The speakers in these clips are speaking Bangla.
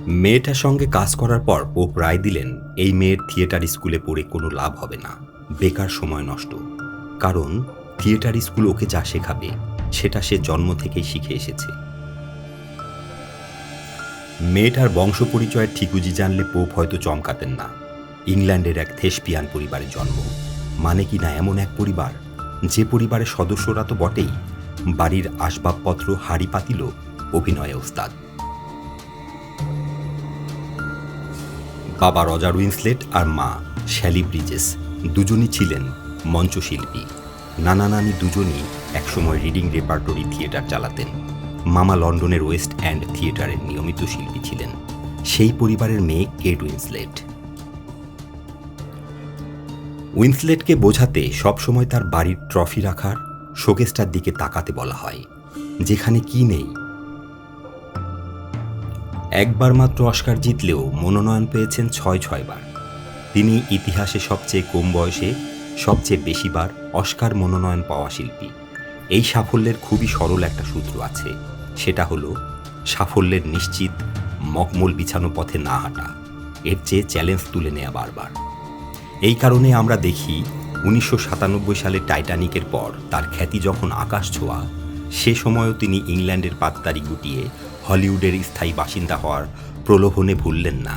মেয়েটার সঙ্গে কাজ করার পর পোপ রায় দিলেন এই মেয়ের থিয়েটার স্কুলে পড়ে কোনো লাভ হবে না, বেকার সময় নষ্ট। কারণ থিয়েটার স্কুল ওকে যা শেখাবে সেটা সে জন্ম থেকেই শিখে এসেছে। মেয়েটার বংশ পরিচয়ের ঠিকুজি জানলে পোপ হয়তো চমকাতেন না। ইংল্যান্ডের এক থেসপিয়ান পরিবারে জন্ম, মানে কি না এমন এক পরিবার যে পরিবারের সদস্যরা তো বটেই, বাড়ির আসবাবপত্র হাড়ি পাতিল অভিনয়ে ওস্তাদ। বাবা রজার উইন্সলেট আর মা শ্যালি ব্রিজেস দুজনই ছিলেন মঞ্চশিল্পী। নানা নানি দুজনই একসময় রিডিং রেপার্টরি থিয়েটার চালাতেন। মামা লন্ডনের ওয়েস্ট এন্ড থিয়েটারের নিয়মিত শিল্পী ছিলেন। সেই পরিবারের মেয়ে কেট উইন্সলেট। উইন্সলেটকে বোঝাতে সবসময় তার বাড়ির ট্রফি রাখার শোকেসটার দিকে তাকাতে বলা হয়, যেখানে কি নেই। একবার মাত্র অস্কার জিতলেও মনোনয়ন পেয়েছেন ৬ বার। তিনি ইতিহাসে সবচেয়ে কম বয়সে সবচেয়ে বেশিবার অস্কার মনোনয়ন পাওয়া শিল্পী। এই সাফল্যের খুবই সরল একটা সূত্র আছে, সেটা হলো সাফল্যের নিশ্চিত মকমল বিছানো পথে না হাঁটা, এর চেয়ে চ্যালেঞ্জ তুলে নেওয়া বারবার। এই কারণে আমরা দেখি ১৯৯৭ সালে টাইটানিকের পর তার খ্যাতি যখন আকাশ ছোঁয়া, সে সময়ও তিনি ইংল্যান্ডের পাততাড়ি গুটিয়ে হলিউডের স্থায়ী বাসিন্দা হওয়ার প্রলোভনে ভুললেন না।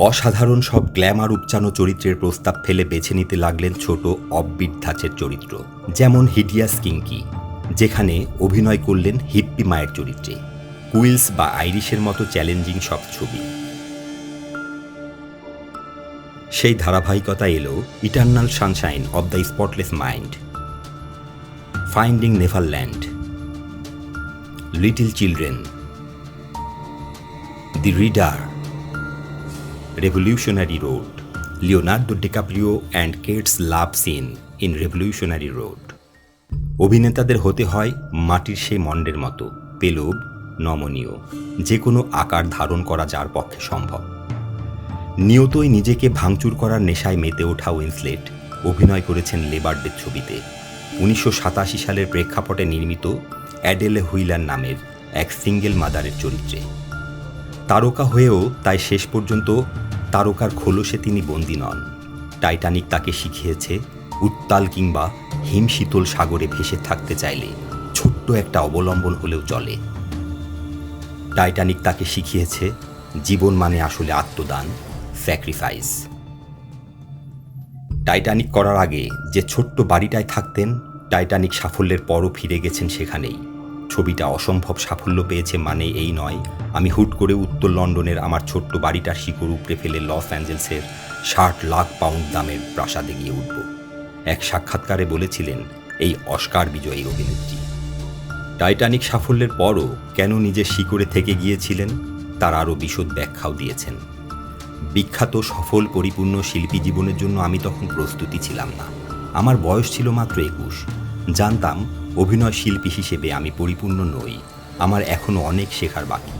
অসাধারণ সব গ্ল্যামার উপচানো চরিত্রের প্রস্তাব ফেলে বেছে নিতে লাগলেন ছোট অফবিট ধাঁচের চরিত্র, যেমন হিডিয়াস কিঙ্কি, যেখানে অভিনয় করলেন হিপ্পি মায়ের চরিত্রে, কুইলস বা আইরিশের মতো চ্যালেঞ্জিং সব ছবি। সেই ধারাবাহিকতা এলো eternal Sunshine of the spotless mind, finding Neverland, little children, the reader, revolutionary road, Leonardo DiCaprio and Keats love seen in revolutionary road. অভিনেতাদের হতে হয় মাটির সেই মণ্ডের মতো পেলব, নমনীয়, যে কোনো আকার ধারণ করা যার পক্ষে সম্ভব। নিয়তই নিজেকে ভাঙচুর করার নেশায় মেতে ওঠা উইন্সলেট অভিনয় করেছেন লেবার ডে ছবিতে, ১৯৮৭ সালের প্রেক্ষাপটে নির্মিত অ্যাডেলে হুইলার নামের এক সিঙ্গেল মাদারের চরিত্রে। তারকা হয়েও তাই শেষ পর্যন্ত তারকার খোলসে তিনি বন্দী নন। টাইটানিক তাকে শিখিয়েছে উত্তাল কিংবা হিমশীতল সাগরে ভেসে থাকতে চাইলে ছোট্ট একটা অবলম্বন হলেও চলে। টাইটানিক তাকে শিখিয়েছে জীবন মানে আসলে আত্মদান, স্যাক্রিফাইস। টাইটানিক করার আগে যে ছোট্ট বাড়িটায় থাকতেন, টাইটানিক সাফল্যের পরও ফিরে গেছেন সেখানেই। ছবিটা অসম্ভব সাফল্য পেয়েছে মানে এই নয় আমি হুট করে উত্তর লন্ডনের আমার ছোট্ট বাড়িটার শিকড় উপড়ে ফেলে লস অ্যাঞ্জেলসের ৬০ লাখ পাউন্ড দামের প্রাসাদে গিয়ে উঠব। এক সাক্ষাৎকারে বলেছিলেন এই অস্কার বিজয়ী অভিনেত্রী। টাইটানিক সাফল্যের পরও কেন নিজের শিকড়ে থেকে গিয়েছিলেন তার আরও বিশদ ব্যাখ্যাও দিয়েছেন। বিখ্যাত সফল পরিপূর্ণ শিল্পী জীবনের জন্য আমি তখন প্রস্তুতি ছিলাম না। আমার বয়স ছিল মাত্র ২১। জানতাম অভিনয় শিল্পী হিসেবে আমি পরিপূর্ণ নই, আমার এখনও অনেক শেখার বাকি।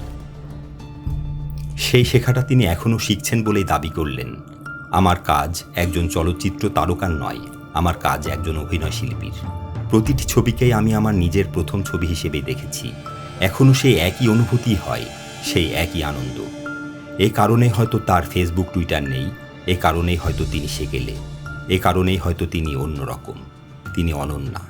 সেই শেখাটা তিনি এখনও শিখছেন বলেই দাবি করলেন। আমার কাজ একজন চলচ্চিত্র তারকার নয়, আমার কাজ একজন অভিনয় শিল্পীর। প্রতিটি ছবিকেই আমি আমার নিজের প্রথম ছবি হিসেবে দেখেছি। এখনও সেই একই অনুভূতি হয়, সেই একই আনন্দ। এ কারণে হয়তো তার ফেসবুক টুইটার নেই, এ কারণেই হয়তো তিনি সেকেলে, এ কারণেই হয়তো তিনি অন্যরকম, তিনি অনন্যা।